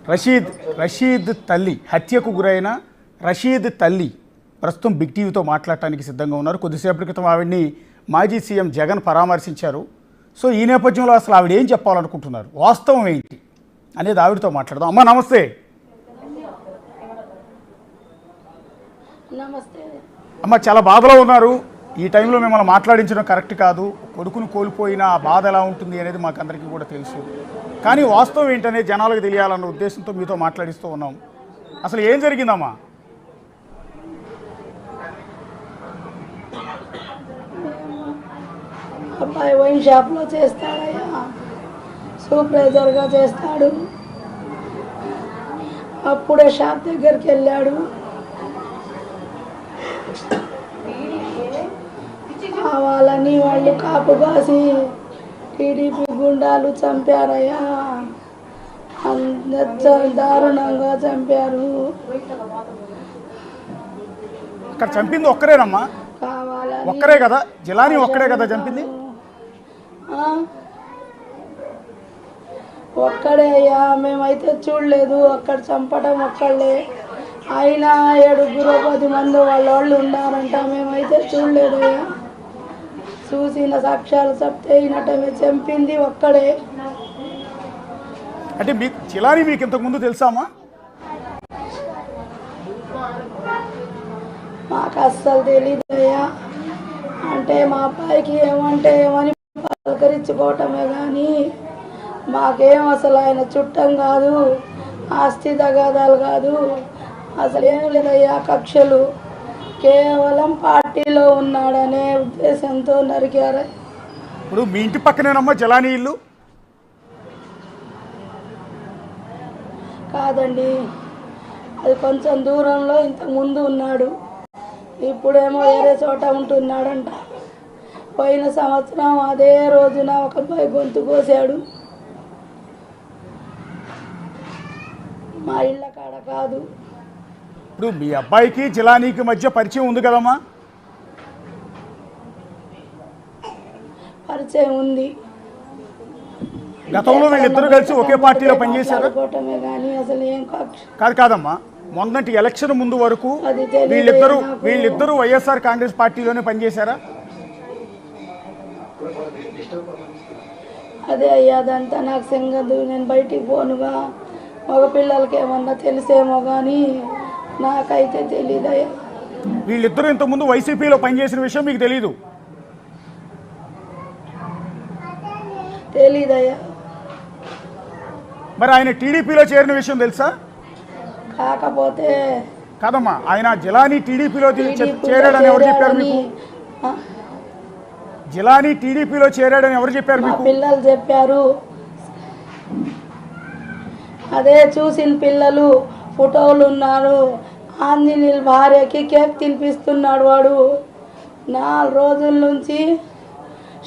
రషీద్ రషీద్ తల్లి హత్యకు గురైన రషీద్ తల్లి ప్రస్తుతం బిగ్ టీవీతో మాట్లాడటానికి సిద్ధంగా ఉన్నారు. కొద్దిసేపటి క్రితం ఆవిడ్ని మాజీ సీఎం జగన్ పరామర్శించారు. సో ఈ నేపథ్యంలో అసలు ఆవిడ ఏం చెప్పాలనుకుంటున్నారు, వాస్తవం ఏంటి అనేది ఆవిడతో మాట్లాడదాం. అమ్మ నమస్తే. నమస్తే అమ్మ, చాలా బాధలో ఉన్నారు. ఈ టైంలో మిమ్మల్ని మాట్లాడించడం కరెక్ట్ కాదు. కొడుకును కోల్పోయిన ఆ బాధ ఎలా ఉంటుంది అనేది మాకు అందరికీ కూడా తెలుసు. కానీ వాస్తవం ఏంటనేది జనాలకు తెలియాలన్న ఉద్దేశంతో మీతో మాట్లాడిస్తూ ఉన్నాం. అసలు ఏం జరిగిందమ్మా? అబ్బాయి వైన్ షాప్లో చేస్తాడయ్యా, సూపర్వైజర్గా చేస్తాడు. అప్పుడే షాప్ దగ్గరికి వెళ్ళాడు. వాళ్ళని వాళ్ళు కాపు కాసి టీడీపీ గుండాలు చంపారయ్యా, దారుణంగా చంపారు. అక్కడ చంపింది ఒక్కరేనమ్మా? కావాలని ఒక్కరే కదా, జిలానీ ఒక్కడే కదా చంపింది? ఒక్కడే అయ్యా, మేమైతే చూడలేదు. అక్కడ చంపడం ఒక్కళ్ళే, అయినా 7-10 మంది వాళ్ళు ఉన్నారంట. మేమైతే చూడలేదు అయ్యా. చూసిన సాక్ష్యాలు చెప్తే అయినట్టమే, చంపింది ఒక్కడే. అంటే మీకు జిలానీ మీకు ఇంతకుముందు తెలుసామా? మాకు అస్సలు తెలీదు అయ్యా. అంటే మా అబ్బాయికి ఏమంటే ఏమని పలకరించుకోవటమే కానీ మాకేం అసలు ఆయన చుట్టం కాదు, ఆస్తి తగాదాలు కాదు, అసలు ఏం లేదయ్యా. కక్షలు కేవలం పార్టీలో ఉన్నాడనే ఉద్దేశంతో నరికారు. ఇప్పుడు మీ ఇంటి పక్కనేనమ్మా జిలానీ ఇల్లు? కాదండి, అది కొంచెం దూరంలో ఇంతకు ముందు ఉన్నాడు. ఇప్పుడేమో వేరే చోట ఉంటున్నాడంట. పోయిన సంవత్సరం అదే రోజున ఒక అబ్బాయి గొంతు కోసాడు. మా ఇళ్ళ కాడ కాదు. ఇప్పుడు మీ అబ్బాయికి జిలానీకి మధ్య పరిచయం ఉంది కదమ్మా? పరిచయం ఉంది. గతంలో వీళ్ళిద్దరూ కలిసి ఒకే పార్టీలో పనిచేశారు? కానీ అసలు ఏం కాదమ్మా, మొన్నటి ఎలక్షన్ ముందు వరకు వీళ్ళిద్దరూ వైఎస్ఆర్ కాంగ్రెస్ పార్టీలోనే పనిచేశారా? అదే అయ్యా, అదంతా నాకు సంగదు. నేను బయటికి పోనుగా, మగ పిల్లలకి ఏమన్నా తెలిసేమో కానీ నాకైతే తెలీదయ్యా. వీళ్ళిద్దరూ ఇంతకుముందు వైసీపీలో పనిచేసిన విషయం మీకు తెలీదు? తెలీదయ్యా. మరి ఆయన టీడీపీలో చేరిన విషయం తెలుసా? కాకపోతే కాదమ్మా, ఆయన జిలానీ టీడీపీలో చేరాడని ఎవరు చెప్పారు మీకు? జిలానీ టీడీపీలో చేరాడని ఎవరు చెప్పారు మీకు? పిల్లలు చెప్పారు. అదే చూసిన పిల్లలు, ఫోటోలు ఉన్నారు. ఆంజనేయుల భార్యకి కేక్ తినిపిస్తున్నాడు వాడు. 4 రోజుల నుంచి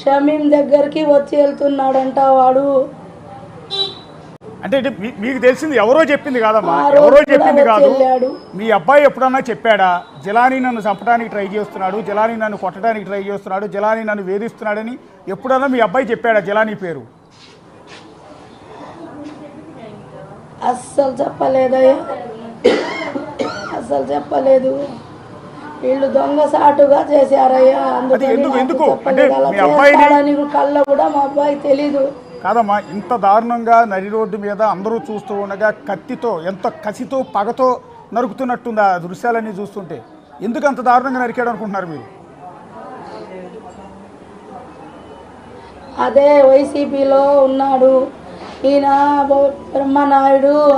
షమీం దగ్గరికి వచ్చి వెళ్తున్నాడంట వాడు. అంటే మీకు తెలిసింది ఎవరో చెప్పింది కాదమ్మా, ఎవరో చెప్పింది కాదు. మీ అబ్బాయి ఎప్పుడన్నా చెప్పాడా జిలానీ నన్ను చంపడానికి ట్రై చేస్తున్నాడు, జిలానీ నన్ను కొట్టడానికి ట్రై చేస్తున్నాడు, జిలానీ నన్ను వేధిస్తున్నాడని ఎప్పుడన్నా మీ అబ్బాయి చెప్పాడా జిలానీ పేరు? అస్సలు చెప్పలేదయ్యా, అస్సలు చెప్పలేదు. వీళ్ళు దొంగ సాటుగా చేశారయ్యా. ఎందుకు అంటే మీ అబ్బాయిని కళ్ళ కూడా మా అబ్బాయి తెలీదు. కాదమ్మా, ఇంత దారుణంగా నడి రోడ్డు మీద అందరూ చూస్తూ ఉండగా కత్తితో ఎంత కసితో పగతో నరుకుతున్నట్టుంది ఆ దృశ్యాలన్నీ చూస్తుంటే. ఎందుకు అంత దారుణంగా నరికాడు అనుకుంటున్నారు మీరు? అదే వైసీపీలో ఉన్నాడు ఈయన బ్రహ్మనాయుడు.